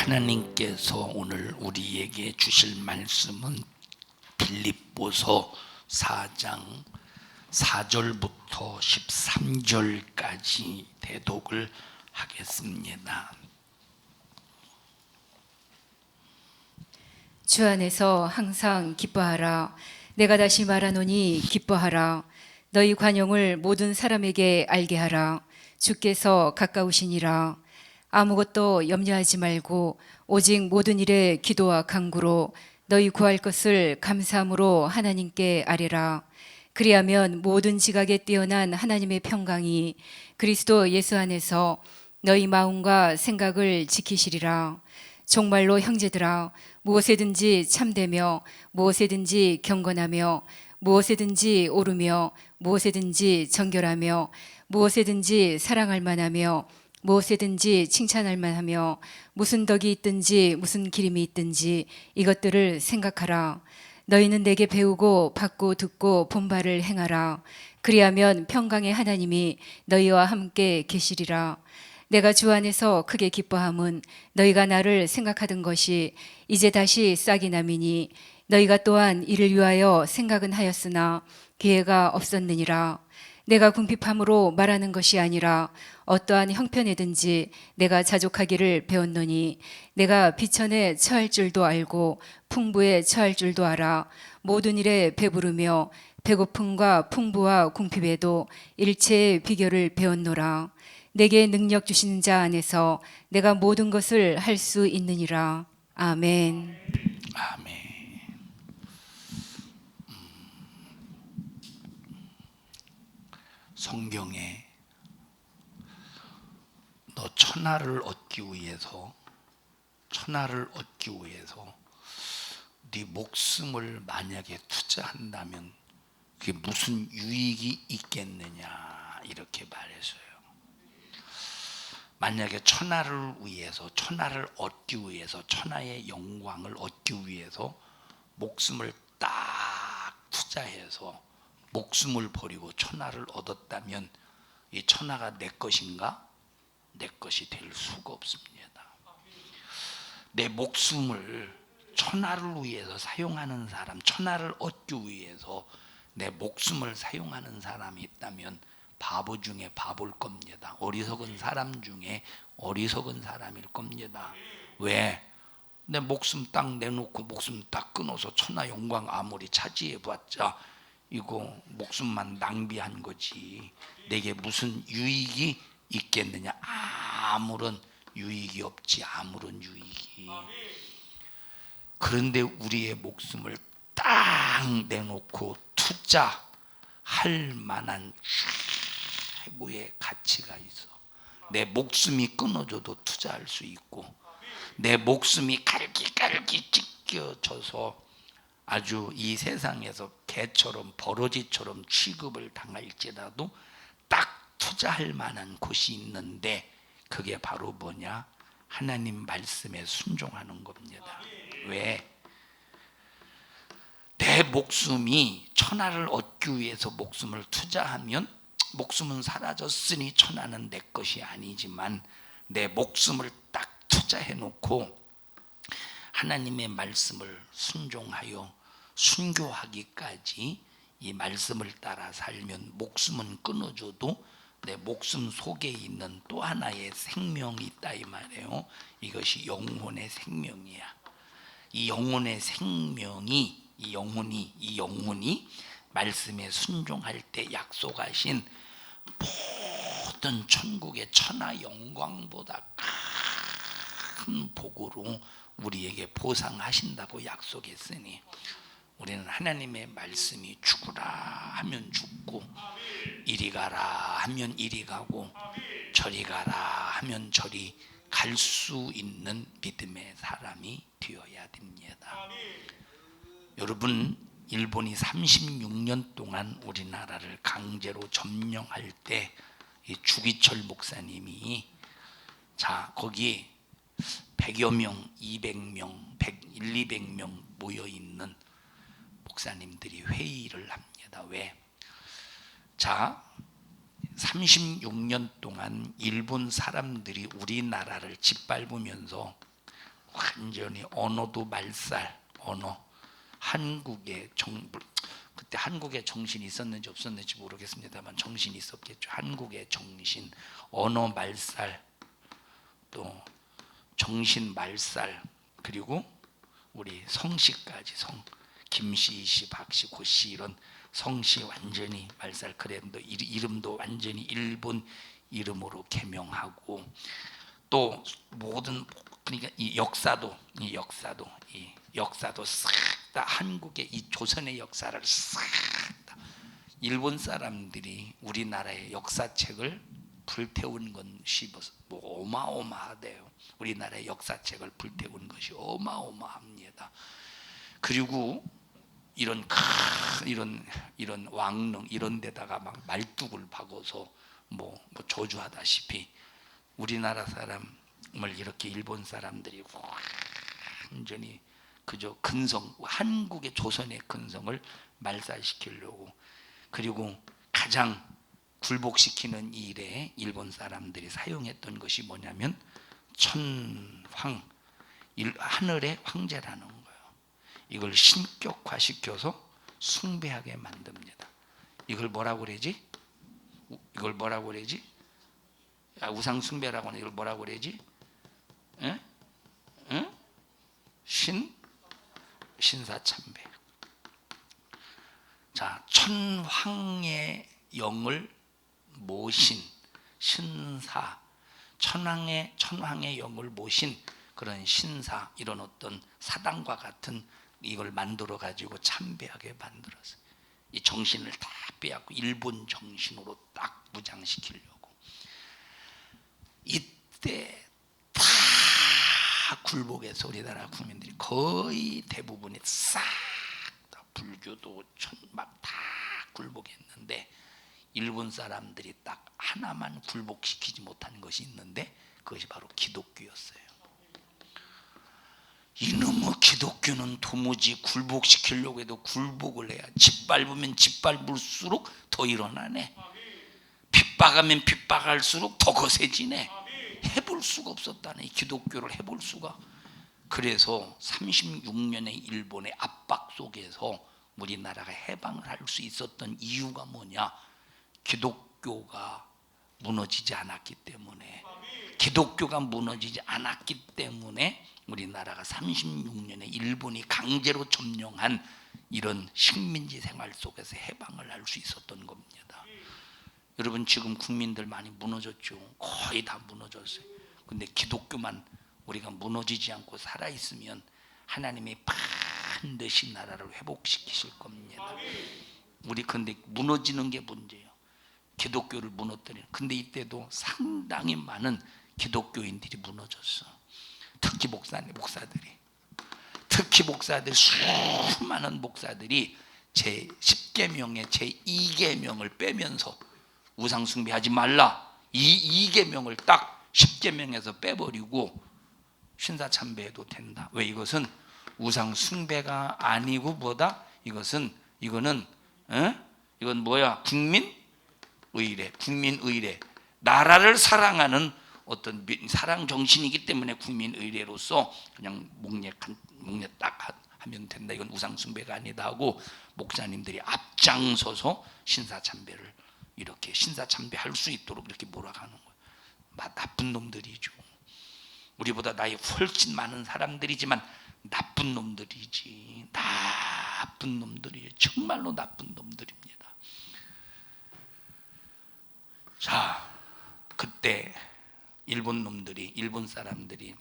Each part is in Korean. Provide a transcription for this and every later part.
하나님께서 오늘 우리에게 주실 말씀은 빌립보서 4장 4절부터 13절까지 대독을 하겠습니다. 주 안에서 항상 기뻐하라. 내가 다시 말하노니 기뻐하라. 너희 관용을 모든 사람에게 알게 하라. 주께서 가까우시니라. 아무것도 염려하지 말고 오직 모든 일에 기도와 간구로 너희 구할 것을 감사함으로 하나님께 아뢰라. 그리하면 모든 지각에 뛰어난 하나님의 평강이 그리스도 예수 안에서 너희 마음과 생각을 지키시리라. 정말로 형제들아, 무엇에든지 참되며 무엇에든지 경건하며 무엇에든지 옳으며 무엇에든지 정결하며 무엇에든지 사랑할 만하며 무엇에든지 칭찬할 만하며 무슨 덕이 있든지 무슨 기림이 있든지 이것들을 생각하라. 너희는 내게 배우고 받고 듣고 본 바를 행하라. 그리하면 평강의 하나님이 너희와 함께 계시리라. 내가 주 안에서 크게 기뻐함은 너희가 나를 생각하던 것이 이제 다시 싹이 남이니 너희가 또한 이를 위하여 생각은 하였으나 기회가 없었느니라. 내가 궁핍함으로 말하는 것이 아니라 어떠한 형편이든지 내가 자족하기를 배웠노니 내가 비천에 처할 줄도 알고 풍부에 처할 줄도 알아. 모든 일에 배부르며 배고픔과 풍부와 궁핍에도 일체의 비결을 배웠노라. 내게 능력 주시는 자 안에서 내가 모든 것을 할 수 있느니라. 아멘. 아멘. 성경에 너 천하를 얻기 위해서 네 목숨을 만약에 투자한다면 그게 무슨 유익이 있겠느냐 이렇게 말했어요. 만약에 천하를 위해서, 천하를 얻기 위해서, 천하의 영광을 얻기 위해서 목숨을 딱 투자해서 목숨을 버리고 천하를 얻었다면 이 천하가 내 것인가? 내 것이 될 수가 없습니다. 내 목숨을 천하를 위해서 사용하는 사람, 천하를 얻기 위해서 내 목숨을 사용하는 사람이 있다면 바보 중에 바보일 겁니다. 어리석은 사람 중에 어리석은 사람일 겁니다. 왜? 내 목숨 딱 내놓고 목숨 딱 끊어서 천하 영광 아무리 차지해봤자 이거 목숨만 낭비한 거지 내게 무슨 유익이 있겠느냐. 아무런 유익이 없지. 아무런 유익이. 그런데 우리의 목숨을 딱 내놓고 투자할 만한 최고의 가치가 있어. 내 목숨이 끊어져도 투자할 수 있고 내 목숨이 갈기갈기 찢겨져서 아주 이 세상에서 개처럼 버러지처럼 취급을 당할지라도 딱 투자할 만한 곳이 있는데 그게 바로 뭐냐? 하나님 말씀에 순종하는 겁니다. 왜? 내 목숨이 천하를 얻기 위해서 목숨을 투자하면 목숨은 사라졌으니 천하는 내 것이 아니지만 내 목숨을 딱 투자해 놓고 하나님의 말씀을 순종하여 순교하기까지 이 말씀을 따라 살면 목숨은 끊어져도 내 목숨 속에 있는 또 하나의 생명이 있다 이 말이에요. 이것이 영혼의 생명이야. 이 영혼의 생명이 이 영혼이 말씀에 순종할 때 약속하신 모든 천국의 천하 영광보다 큰 복으로 우리에게 보상하신다고 약속했으니 우리는 하나님의 말씀이 죽으라 하면 죽고 이리 가라 하면 이리 가고 저리 가라 하면 저리 갈 수 있는 믿음의 사람이 되어야 됩니다. 여러분, 일본이 36년 동안 우리나라를 강제로 점령할 때 이 주기철 목사님이 거기 100여 명, 200명, 200명 모여있는 목사님들이 회의를 합니다. 왜? 36년 동안 일본 사람들이 우리나라를 짓밟으면서 완전히 언어도 말살, 언어. 한국의 그때 한국의 정신이 있었는지 없었는지 모르겠습니다만 정신이 있었겠죠. 한국의 정신, 언어 말살, 또 정신 말살, 그리고 우리 성씨까지, 김씨, 이씨, 박씨, 고씨 이런 성씨 완전히 말살. 그래도 이름도 완전히 일본 이름으로 개명하고, 또 모든, 그러니까 이 역사도 싹 다 한국의 이 조선의 역사를 싹 다 일본 사람들이 우리나라의 역사책을 불태운 것이 뭐 어마어마하대요. 우리나라의 역사책을 불태운 것이 어마어마합니다. 그리고 이런 왕릉 이런 데다가 막 말뚝을 박아서 뭐 저주하다시피 우리나라 사람을 이렇게 일본 사람들이 완전히 그저 한국의 조선의 근성을 말살시키려고, 그리고 가장 굴복시키는 일에 일본 사람들이 사용했던 것이 뭐냐면 천황, 하늘의 황제라는 거예요. 이걸 신격화시켜서 숭배하게 만듭니다. 이걸 뭐라고 그러지? 우상 숭배라고 하는 이걸 뭐라고 그러지? 신사참배. 자, 천황의 영을 모신 신사, 천황의 영을 모신 그런 신사, 이런 어떤 사당과 같은 이걸 만들어 가지고 참배하게 만들었어요. 이 정신을 다 빼앗고 일본 정신으로 딱 무장시키려고. 이때 다 굴복해서 우리나라 국민들이 거의 대부분이 싹 다 불교도 막 다 굴복했는데, 일본 사람들이 딱 하나만 굴복시키지 못한 것이 있는데 그것이 바로 기독교였어요. 이놈의 기독교는 도무지 굴복시키려고 해도 굴복을 해야, 짓밟으면 짓밟을수록 더 일어나네, 핍박하면 핍박할수록 더 거세지네. 해볼 수가 없었다네, 이 기독교를 해볼 수가. 그래서 36년의 일본의 압박 속에서 우리나라가 해방을 할 수 있었던 이유가 뭐냐? 기독교가 무너지지 않았기 때문에, 기독교가 무너지지 않았기 때문에 우리나라가 36년에 일본이 강제로 점령한 이런 식민지 생활 속에서 해방을 할 수 있었던 겁니다. 여러분, 지금 국민들 많이 무너졌죠. 거의 다 무너졌어요. 근데 기독교만 우리가 무너지지 않고 살아있으면 하나님이 반드시 나라를 회복시키실 겁니다. 우리 근데 무너지는 게 문제예요. 기독교를 무너뜨리는. 근데 이때도 상당히 많은 기독교인들이 무너졌어. 특히 목사들이 수많은 목사들이 제 10계명의 제 2계명을 빼면서 우상 숭배하지 말라, 이 2계명을 딱 10계명에서 빼버리고 신사참배해도 된다. 왜? 이것은 우상 숭배가 아니고 뭐다? 이건 뭐야? 국민 의례. 나라를 사랑하는 어떤 사랑 정신이기 때문에 국민 의례로서 그냥 목례 딱 하면 된다. 이건 우상 숭배가 아니다 하고 목사님들이 앞장서서 신사참배를 이렇게 신사참배할 수 있도록 이렇게 몰아가는 거예요. 나쁜 놈들이죠. 우리보다 나이 훨씬 많은 사람들이지만 나쁜 놈들이지. 나쁜 놈들이에요. 정말로 나쁜 놈들입니다. 자, 그때 일본 사람들이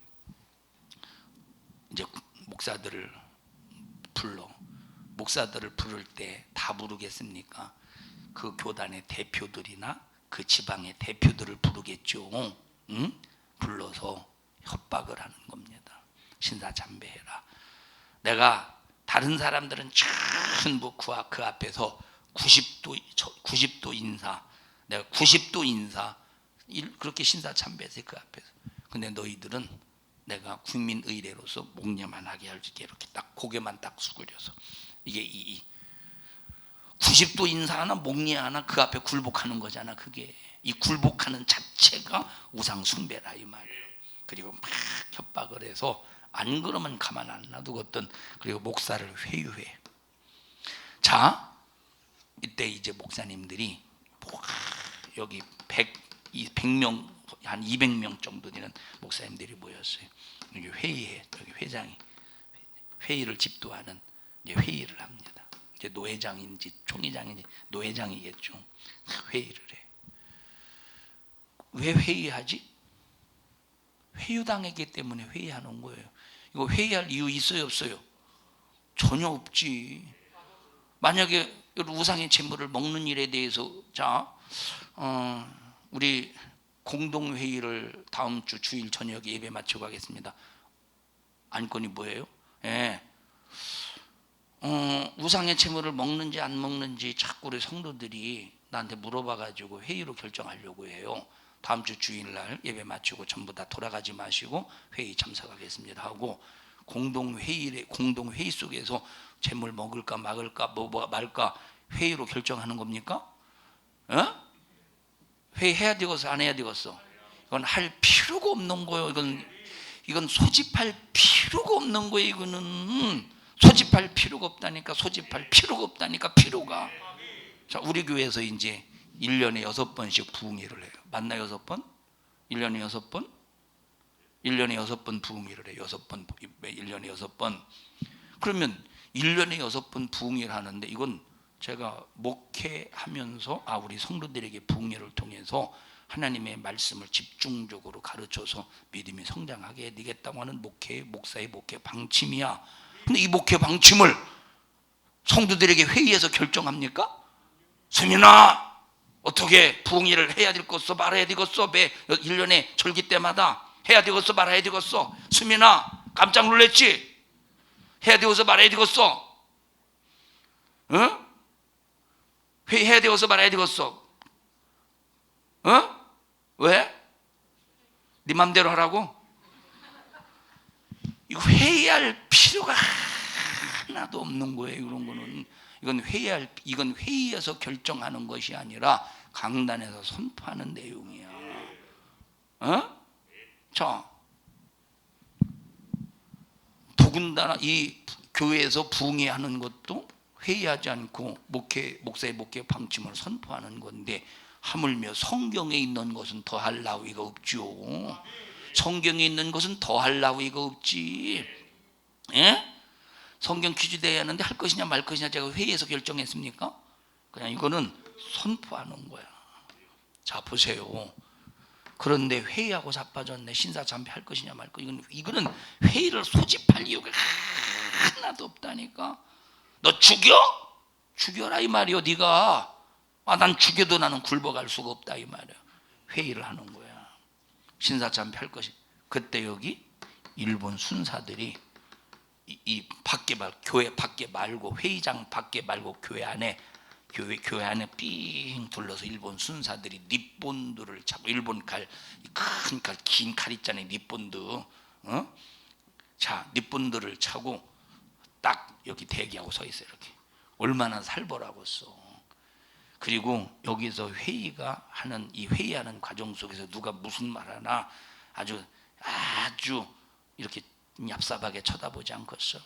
이제 목사들을 부를 때 다 부르겠습니까? 그 교단의 대표들이나 그 지방의 대표들을 부르겠죠. 응? 불러서 협박을 하는 겁니다. 신사참배해라. 내가 다른 사람들은 전부 그 앞에서 90도 인사, 내가 90도 인사 그렇게 신사참배해서 그 앞에서. 근데 너희들은 내가 국민 의례로서 목례만 하게 할게, 이렇게 딱 고개만 딱 숙여서. 이게 이 90도 인사 하나 목례 하나 그 앞에 굴복하는 거잖아. 그게 이 굴복하는 자체가 우상 숭배라 이 말이에요. 그리고 막 협박을 해서 안 그러면 가만 안 놔두거든. 그리고 목사를 회유해. 자, 이때 이제 목사님들이 여기 100명 한 200명 정도 되는 목사님들이 모였어요. 여기 회의해. 여기 회장이 회의를 집도하는 이제 회의를 합니다. 이제 노회장인지 총회장인지 노회장이겠죠. 회의를 해. 왜 회의하지? 회유당했기 때문에 회의하는 거예요. 이거 회의할 이유 있어요, 없어요? 전혀 없지. 만약에 우상의 제물을 먹는 일에 대해서 우리 공동회의를 다음 주 주일 저녁에 예배 마치고 가겠습니다. 안건이 뭐예요? 예. 우상의 제물을 먹는지 안 먹는지 자꾸 우리 성도들이 나한테 물어봐가지고 회의로 결정하려고 해요. 다음 주 주일날 예배 마치고 전부 다 돌아가지 마시고 회의 참석하겠습니다 하고 공동회의 속에서 제물 먹을까 말까 말까 회의로 결정하는 겁니까? 회의해야 되겠어 안 해야 되겠어? 이건 할 필요가 없는 거예요. 이건 소집할 필요가 없는 거예요. 이거는 소집할 필요가 없다니까. 소집할 필요가 없다니까. 필요가. 자, 우리 교회에서 이제 1년에 6번씩 부흥회를 해요. 맞나요? 6번? 1년에 6번? 1년에 6번 부흥회를 해요. 1년에 6번. 그러면 1년에 6번 부흥회를 하는데 이건 제가 목회하면서 우리 성도들에게 부흥회를 통해서 하나님의 말씀을 집중적으로 가르쳐서 믿음이 성장하게 되겠다고 하는 목사의 목회 방침이야. 근데 이 목회 방침을 성도들에게 회의에서 결정합니까? 수민아, 어떻게 부흥회를 해야 되겠어 말아야 되겠어? 1년에 절기 때마다 해야 되겠어 말아야 되겠어? 수민아, 깜짝 놀랬지? 해야 되겠어 말아야 되겠어? 응? 회의해야 되겠어 말아야 되겠어? 왜? 네 맘대로 하라고? 이거 회의할 필요가 하나도 없는 거예요. 이런 거는 이건 회의에서 결정하는 것이 아니라 강단에서 선포하는 내용이야. 자, 더군다나 이 교회에서 부흥회하는 것도 회의하지 않고 목사의 목회 방침을 선포하는 건데 하물며 성경에 있는 것은 더할 나위가 없죠. 성경에 있는 것은 더할 나위가 없지. 예? 성경 퀴즈대회 하는데 할 것이냐 말 것이냐 제가 회의에서 결정했습니까? 그냥 이거는 선포하는 거야. 자, 보세요. 그런데 회의하고 자빠졌네. 신사참배 할 것이냐 말 것. 이거는 회의를 소집할 이유가 하나도 없다니까. 너 죽여라 이 말이요. 네가 난 죽여도 나는 굴복할 수가 없다 이 말이야. 회의를 하는 거야. 신사참배 할 것이. 그때 여기 일본 순사들이 이 밖에 교회 밖에 말고 회의장 밖에 말고 교회 안에 삥 둘러서 일본 순사들이 닛본드를 차고 일본 큰 칼 긴 칼 있잖아요. 닛본드. 자, 닛본드를 차고 딱 여기 대기하고 서 있어요. 이렇게 얼마나 살벌하고 써. 그리고 여기서 회의하는 과정 속에서 누가 무슨 말하나 아주 이렇게 얍삽하게 쳐다보지 않겠어.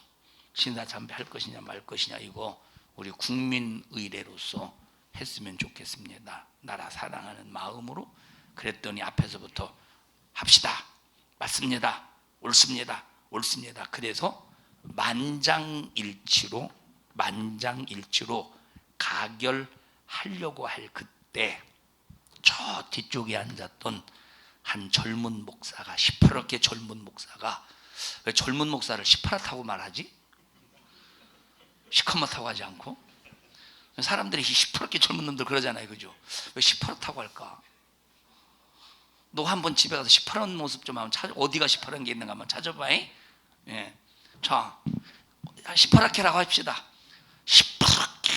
신사참배 할 것이냐 말 것이냐 이거 우리 국민 의례로서 했으면 좋겠습니다. 나라 사랑하는 마음으로. 그랬더니 앞에서부터 합시다. 맞습니다. 옳습니다. 그래서 만장일치로 가결하려고 할 그때 저 뒤쪽에 앉았던 한 젊은 목사가 시퍼렇게 젊은 목사가 왜 젊은 목사를 시퍼렇다고 말하지? 시커멓다고 하지 않고 사람들이 시퍼렇게 젊은 놈들 그러잖아요. 그죠? 왜 시퍼렇다고 할까? 너 한번 집에 가서 시퍼런 모습 좀 한번 찾아. 어디가 시퍼런 게 있는가 한번 찾아봐. 예. 자, 시퍼렇게라고 합시다. 시퍼렇게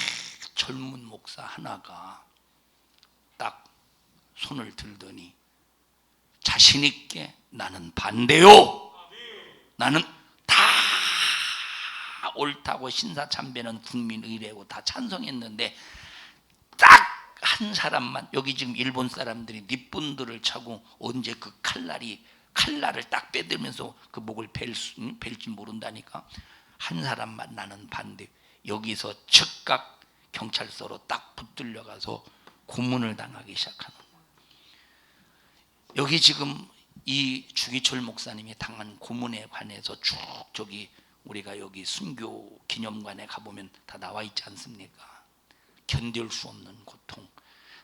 젊은 목사 하나가 딱 손을 들더니 자신 있게 나는 반대요. 나는 다 옳다고 신사참배는 국민 의례고 다 찬성했는데 딱 한 사람만 여기 지금 일본 사람들이 닛분들을 차고 언제 그 칼날이 칼날을 딱 빼들면서 그 목을 벨지 모른다니까. 한 사람만 나는 반대. 여기서 즉각 경찰서로 딱 붙들려 가서 고문을 당하기 시작하는 거예요. 여기 지금 이 주기철 목사님이 당한 고문에 관해서 쭉 저기 우리가 여기 순교 기념관에 가보면 다 나와 있지 않습니까? 견딜 수 없는 고통,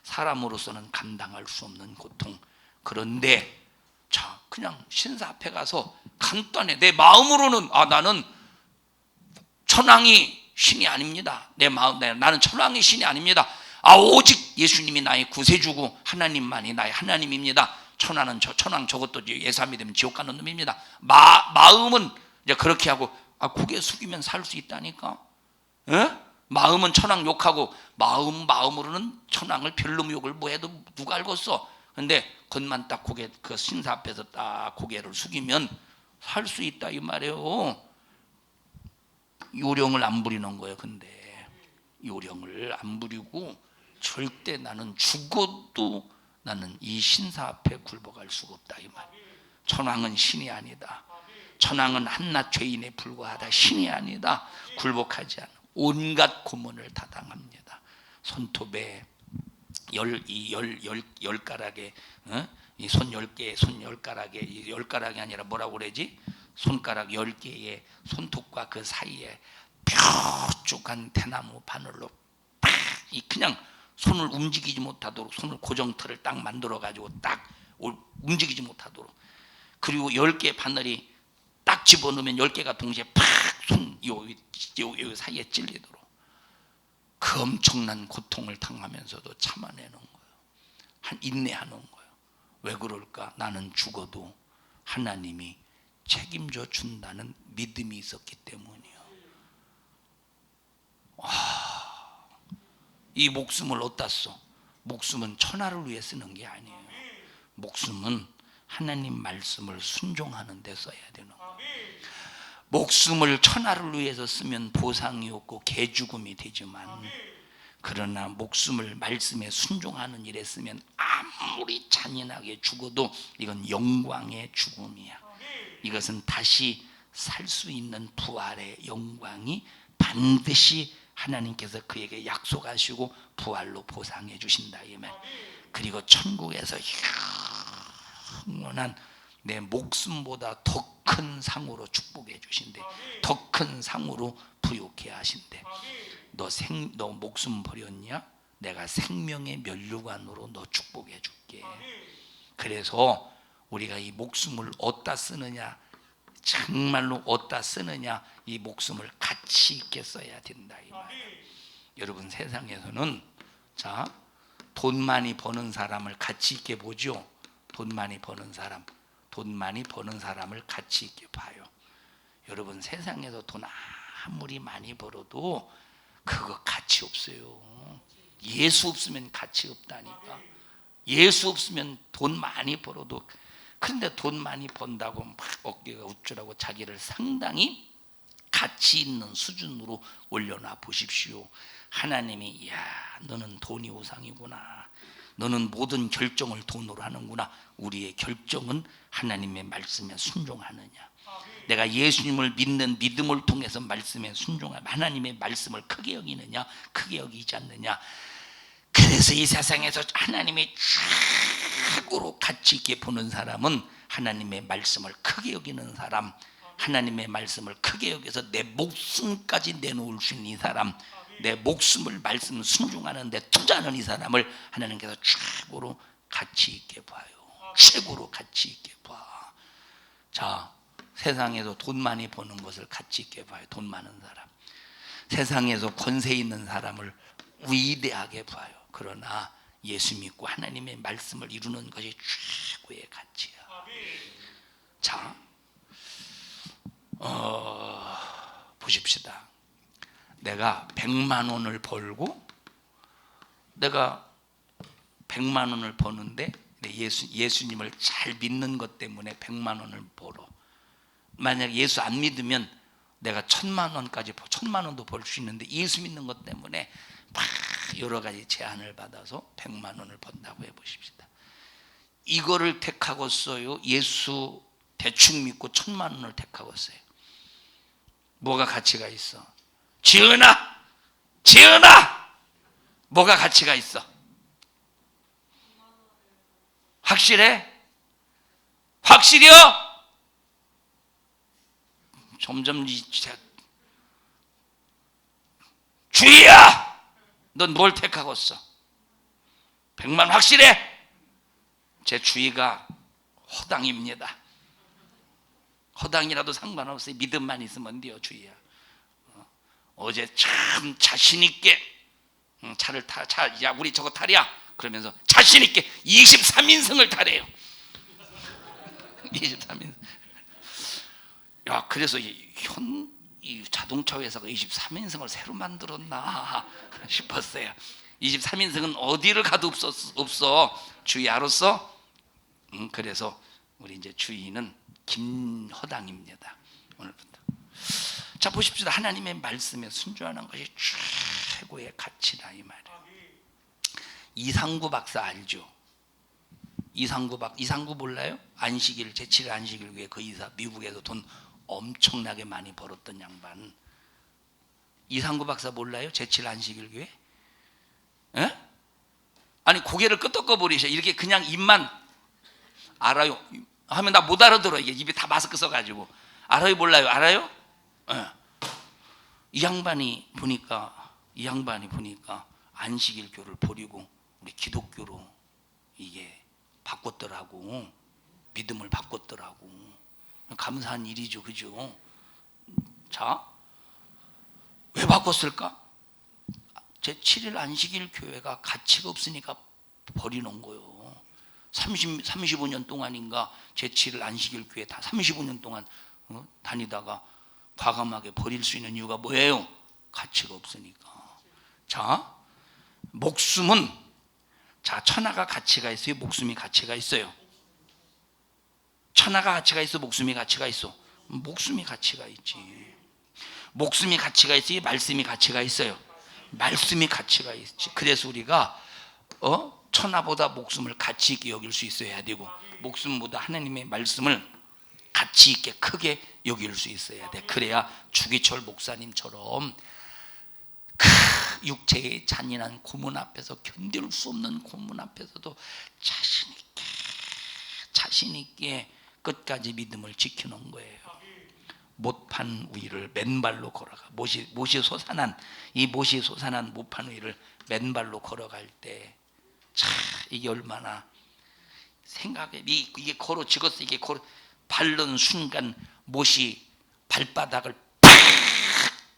사람으로서는 감당할 수 없는 고통. 그런데 자, 그냥 신사 앞에 가서 간단해. 내 마음으로는 나는 천황이 신이 아닙니다. 나는 천황이 신이 아닙니다. 오직 예수님이 나의 구세주고 하나님만이 나의 하나님입니다. 천황은 천황 저것도 예삼이 되면 지옥 가는 놈입니다. 마음은 이제 그렇게 하고 고개 숙이면 살 수 있다니까. 에? 마음은 천황 욕하고 마음으로는 천황을 별로 욕을 뭐 해도 누가 알겠어. 근데 겉만 딱 고개 그 신사 앞에서 딱 고개를 숙이면 살 수 있다 이 말이에요. 요령을 안 부리는 거예요. 근데 요령을 안 부리고 절대 나는 죽어도 나는 이 신사 앞에 굴복할 수가 없다 이 말. 천황은 신이 아니다. 천황은 한낱 죄인에 불과하다. 신이 아니다. 굴복하지 않아. 온갖 고문을 다 당합니다. 손톱에 열 가락에 이 손 10개, 손 10가락에 이 10가락이 아니라 뭐라고 그러지? 손가락 10개의 손톱과 그 사이에 뾰족한 대나무 바늘로 그냥 손을 움직이지 못하도록 손을 고정틀을 딱 만들어 가지고 딱 움직이지 못하도록. 그리고 10개 바늘이 딱 집어넣으면 10개가 동시에 요 사이에 찔리도록 그 엄청난 고통을 당하면서도 참아내는 거예요. 인내하는 거예요. 왜 그럴까? 나는 죽어도 하나님이 책임져 준다는 믿음이 있었기 때문이요. 이 목숨을 어디다 써? 목숨은 천하를 위해 쓰는 게 아니에요. 목숨은 하나님 말씀을 순종하는 데 써야 되는 거예요. 목숨을 천하를 위해서 쓰면 보상이 없고 개죽음이 되지만, 그러나 목숨을 말씀에 순종하는 일에 쓰면 아무리 잔인하게 죽어도 이건 영광의 죽음이야. 이것은 다시 살 수 있는 부활의 영광이 반드시 하나님께서 그에게 약속하시고 부활로 보상해 주신다 이 말. 그리고 천국에서 영원한 내 목숨보다 더 큰 상으로 축복해 주신대. 더 큰 상으로 부욕해 하신대. 너 목숨 버렸냐? 내가 생명의 면류관으로 너 축복해 줄게. 그래서 우리가 이 목숨을 어디다 쓰느냐, 정말로 어디다 쓰느냐, 이 목숨을 가치 있게 써야 된다 이 말이야. 여러분, 세상에서는 자, 돈 많이 버는 사람을 가치 있게 보죠. 돈 많이 버는 사람을 가치 있게 봐요. 여러분, 세상에서 돈 아무리 많이 벌어도 그거 가치 없어요. 예수 없으면 가치 없다니까. 예수 없으면 돈 많이 벌어도. 그런데 돈 많이 번다고 막 어깨가 우쭐하고 자기를 상당히 가치 있는 수준으로 올려놔 보십시오. 하나님이 너는 돈이 우상이구나. 너는 모든 결정을 돈으로 하는구나. 우리의 결정은 하나님의 말씀에 순종하느냐. 내가 예수님을 믿는 믿음을 통해서 말씀에 순종하며 하나님의 말씀을 크게 여기느냐, 크게 여기지 않느냐. 그래서 이 세상에서 하나님이 최고로 가치 있게 보는 사람은 하나님의 말씀을 크게 여기는 사람, 하나님의 말씀을 크게 여겨서 내 목숨까지 내놓을 수 있는 이 사람, 내 목숨을 말씀 순종하는 데 투자하는 이 사람을 하나님께서 최고로 가치 있게 봐요. 최고로 가치 있게 봐. 자, 세상에서 돈 많이 버는 것을 가치 있게 봐요. 돈 많은 사람. 세상에서 권세 있는 사람을 위대하게 봐요. 그러나 예수 믿고 하나님의 말씀을 이루는 것이 최고의 가치야. 자, 보십시다. 내가 100만 원을 벌고, 내가 100만 원을 버는데 예수님을 잘 믿는 것 때문에 100만 원을 벌어. 만약 예수 안 믿으면 내가 1000만 원까지 1000만 원도 벌 수 있는데 예수 믿는 것 때문에 막 여러 가지 제한을 받아서 100만 원을 번다고 해보십시다. 이거를 택하겠어요? 예수 대충 믿고 1,000만 원을 택하겠어요? 뭐가 가치가 있어? 지은아, 지은아, 뭐가 가치가 있어? 확실해? 확실해요? 점점 주희야, 넌 뭘 택하겠어? 100만 확실해? 제 주의가 허당입니다. 허당이라도 상관없어요. 믿음만 있으면 돼요. 주의야. 어제 참 자신 있게 차를 타, 야 우리 저거 타랴 그러면서 자신 있게 23인승을 타래요. 23인승. 야 그래서 이 자동차 회사가 23인승을 새로 만들었나 싶었어요. 23인승은 어디를 가도 없어. 주의 알았어? 그래서 우리 이제 주의는 김허당입니다. 오늘부터. 자 보십시다. 하나님의 말씀에 순종하는 것이 최고의 가치다 이 말이에요. 이상구 박사 알죠? 이상구 몰라요? 안식일 제7일 안식일 교회 그 이사 미국에서 돈 엄청나게 많이 벌었던 양반. 이상구 박사 몰라요? 제7일 안식일 교회? 에? 아니 고개를 끄덕거 버리셔. 이렇게 그냥 입만 알아요 하면 나 못 알아들어. 이게 입에 다 마스크 써가지고 알아요 몰라요? 알아요? 예. 이 양반이 보니까 안식일 교를 버리고 우리 기독교로 이게 바꿨더라고. 믿음을 바꿨더라고. 감사한 일이죠, 그죠? 자, 왜 바꿨을까? 제7일 안식일 교회가 가치가 없으니까 버리는 거예요. 35년 동안인가 제7일 안식일 교회 다 35년 동안 다니다가 과감하게 버릴 수 있는 이유가 뭐예요? 가치가 없으니까. 자, 목숨은 자 천하가 가치가 있어요? 목숨이 가치가 있어요? 천하가 가치가 있어? 목숨이 가치가 있어? 목숨이 가치가 있지. 목숨이 가치가 있어요? 말씀이 가치가 있어요? 말씀이 가치가 있지. 그래서 우리가 천하보다 목숨을 가치 있게 여길 수 있어야 되고 목숨보다 하나님의 말씀을 가치 있게 크게 여길 수 있어야 돼. 그래야 주기철 목사님처럼 육체의 잔인한 고문 앞에서 견딜 수 없는 고문 앞에서도 자신 있게 끝까지 믿음을 지키는 거예요. 못판 위를 맨발로 걸어가. 못이 솟아난 못판 위를 맨발로 걸어갈 때 이게 얼마나 생각해. 이게 걸어 찍었어. 이게 걸어 밟는 순간 못이 발바닥을 팍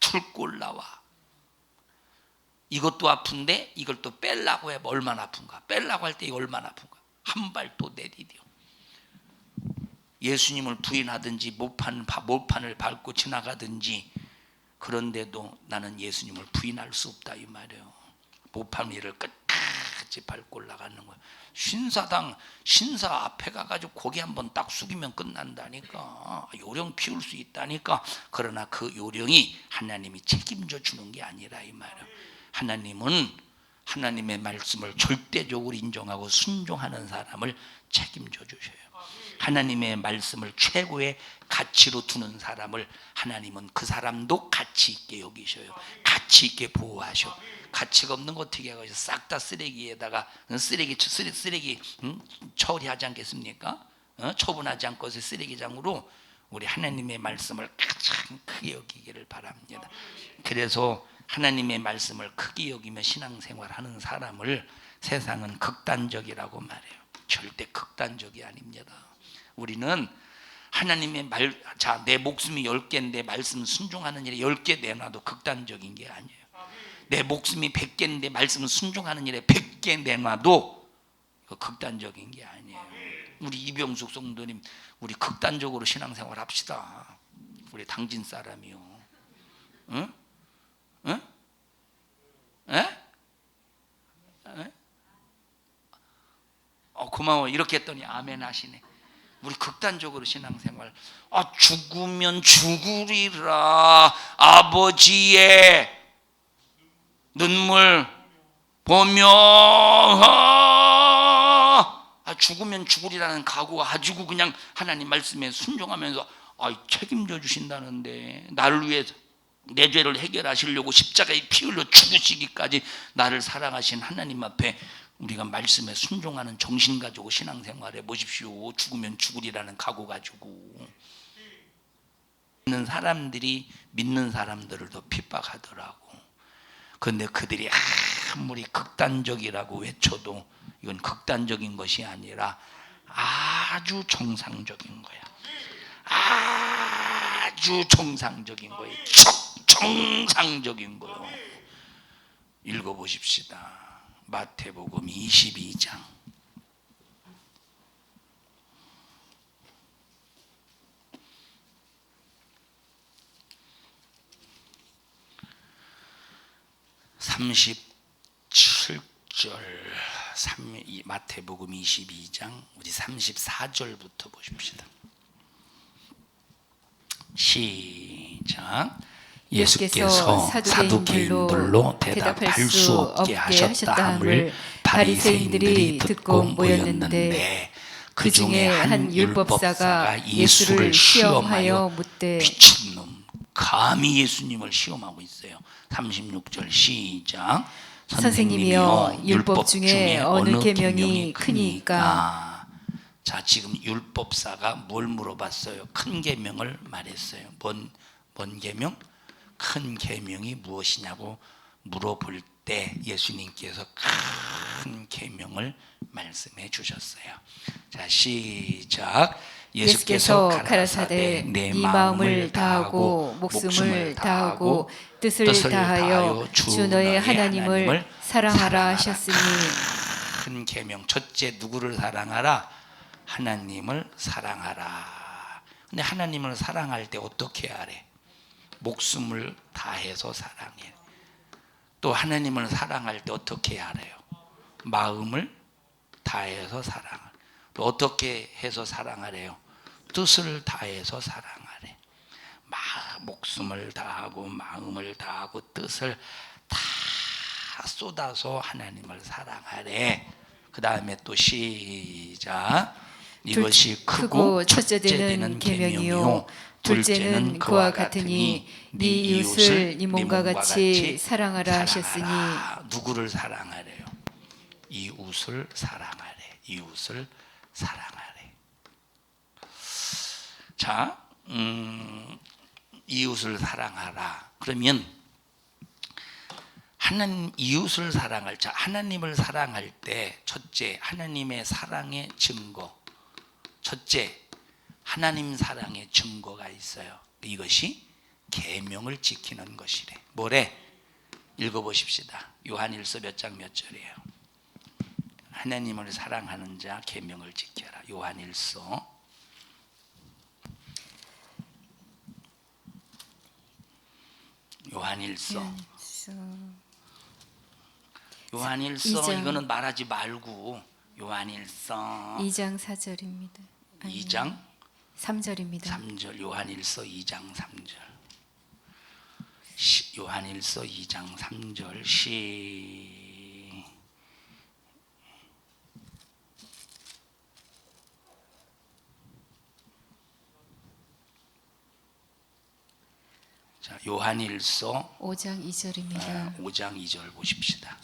뚫고 올라와. 이것도 아픈데 이걸 또 빼려고 해. 얼마나 아픈가. 빼려고 할 때 이거 얼마나 아픈가. 한 발 또 내디뎌. 예수님을 부인하든지 못판을 밟고 지나가든지 그런데도 나는 예수님을 부인할 수 없다 이 말이에요. 못판 위를 끝까지 밟고 올라가는 거예요. 신사 앞에 가가지고 고개 한번 딱 숙이면 끝난다니까. 요령 피울 수 있다니까. 그러나 그 요령이 하나님이 책임져 주는 게 아니라 이 말이에요. 하나님은 하나님의 말씀을 절대적으로 인정하고 순종하는 사람을 책임져 주셔요. 하나님의 말씀을 최고의 가치로 두는 사람을 하나님은 그 사람도 가치 있게 여기셔요. 가치 있게 보호하셔. 가치가 없는 거 어떻게 하겠어요? 싹 다 쓰레기에다가 쓰레기 처리하지 않겠습니까? 처분하지 않고 쓰레기장으로 우리 하나님의 말씀을 가장 크게 여기기를 바랍니다. 그래서 하나님의 말씀을 크게 여기며 신앙생활하는 사람을 세상은 극단적이라고 말해요. 절대 극단적이 아닙니다. 우리는 하나님의 내 목숨이 10개인데 말씀 순종하는 일에 10개 내놔도 극단적인 게 아니에요. 내 목숨이 100개인데 말씀 순종하는 일에 100개 내놔도 극단적인 게 아니에요. 우리 이병숙 성도님, 우리 극단적으로 신앙생활 합시다. 우리 당진 사람이요. 응? 응? 에? 고마워. 이렇게 했더니 아멘 하시네. 우리 극단적으로 신앙생활. 죽으면 죽으리라. 아버지의 눈물 보며 죽으면 죽으리라는 각오가 가지고 그냥 하나님 말씀에 순종하면서 책임져 주신다는데, 나를 위해 내 죄를 해결하시려고 십자가에 피 흘려 죽으시기까지 나를 사랑하신 하나님 앞에 우리가 말씀에 순종하는 정신 가지고 신앙생활 해보십시오. 죽으면 죽으리라는 각오 가지고. 믿는 사람들이 믿는 사람들을 더 핍박하더라고. 그런데 그들이 아무리 극단적이라고 외쳐도 이건 극단적인 것이 아니라 아주 정상적인 거야. 아주 정상적인 거예요. 정상적인 거예요. 읽어보십시다. 마태복음 22장. 마태복음 22장 우리 34절부터 보십시다. 시작. 예수께서 사두개인들로 대답할 수 없게 하셨다 함을 바리새인들이 듣고 모였는데 그 중에 한 율법사가 예수를 시험하여 묻되, 미친놈, 감히 예수님을 시험하고 있어요. 36절 시작. 선생님이여, 율법 중에 어느 계명이 크니까? 자, 지금 율법사가 뭘 물어봤어요? 큰 계명을 말했어요. 뭔 계명? 큰 계명이 무엇이냐고 물어볼 때 예수님께서 큰 계명을 말씀해 주셨어요. 자, 시작. 예수께서 가라사대 내 마음을 다하고 목숨을 다하고 뜻을 다하여 주 너의 하나님을 사랑하라 하셨으니. 큰 계명 첫째, 누구를 사랑하라? 하나님을 사랑하라. 근데 하나님을 사랑할 때 어떻게 하래? 목숨을 다해서 사랑해. 또 하나님을 사랑할 때 어떻게 하래요? 마음을 다해서 사랑해. 또 어떻게 해서 사랑하래요? 뜻을 다해서 사랑하래. 목숨을 다하고 마음을 다하고 뜻을 다 쏟아서 하나님을 사랑하래. 그 다음에 또 시작. 이것이 크고 첫째 되는 계명이요 둘째는 그와 같으니 네 이웃을 네 몸과 같이 사랑하라 하셨으니. 누구를 사랑하래요? 이웃을 사랑하래. 이웃을 사랑하래. 자, 이웃을 사랑하라. 그러면 하나님 이웃을 사랑할 자, 하나님을 사랑할 때 첫째, 하나님의 사랑의 증거. 첫째, 하나님 사랑의 증거가 있어요. 이것이 계명을 지키는 것이래. 뭐래? 읽어보십시다. 요한일서 몇 장 몇 절이에요? 하나님을 사랑하는 자 계명을 지켜라. 요한일서 이거는 말하지 말고 요한일서 2장 4절입니다. 2장 3절입니다. 3절. 요한일서 2장 3절. 요한일서 2장 3절. 자, 요한일서 5장 2절입니다. 5장 2절 보십시다.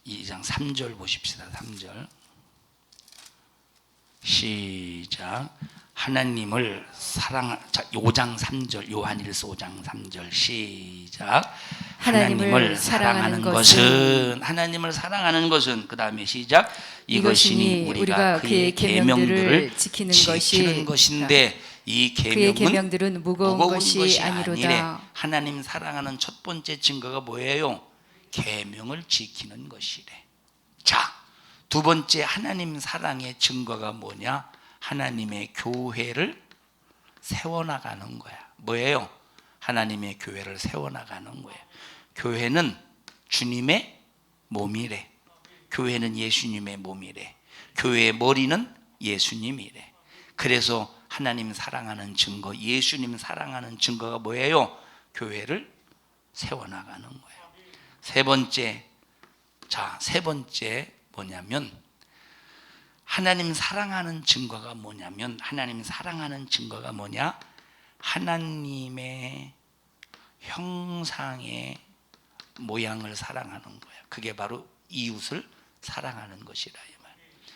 이 장 3절 보십시다. 3절. 시작. 하나님을 자, 5장 3절. 요한일서 5장 3절. 시작. 하나님을 사랑하는 것은 하나님을 사랑하는 것은 그 다음에 시작. 이것이니 우리가 그의 계명들을 지키는 것인데 이 그의 계명들은 무거운 것이 아니로다. 하나님 사랑하는 첫 번째 증거가 뭐예요? 계명을 지키는 것이래. 자, 두 번째 하나님 사랑의 증거가 뭐냐? 하나님의 교회를 세워나가는 거야. 뭐예요? 하나님의 교회를 세워나가는 거예요. 교회는 주님의 몸이래. 교회는 예수님의 몸이래. 교회의 머리는 예수님이래. 그래서 하나님 사랑하는 증거, 예수님 사랑하는 증거가 뭐예요? 교회를 세워나가는 거예요. 세 번째, 세 번째 뭐냐면 하나님 사랑하는 증거가 뭐냐면 하나님 사랑하는 증거가 뭐냐? 하나님의 형상의 모양을 사랑하는 거야. 그게 바로 이웃을 사랑하는 것이라 이 말.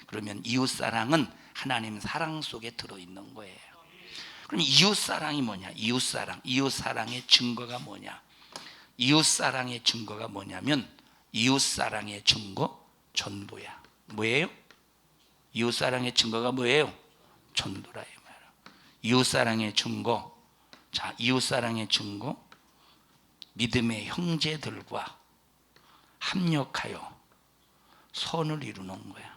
그러면 이웃 사랑은 하나님 사랑 속에 들어 있는 거예요. 그럼 이웃 사랑이 뭐냐? 이웃 사랑의 증거가 뭐냐? 이웃 사랑의 증거가 뭐냐면 이웃 사랑의 증거 전도야. 뭐예요? 이웃 사랑의 증거가 뭐예요? 전도라 이 말이야. 이웃 사랑의 증거. 자, 이웃 사랑의 증거. 믿음의 형제들과 합력하여 선을 이루는 거야.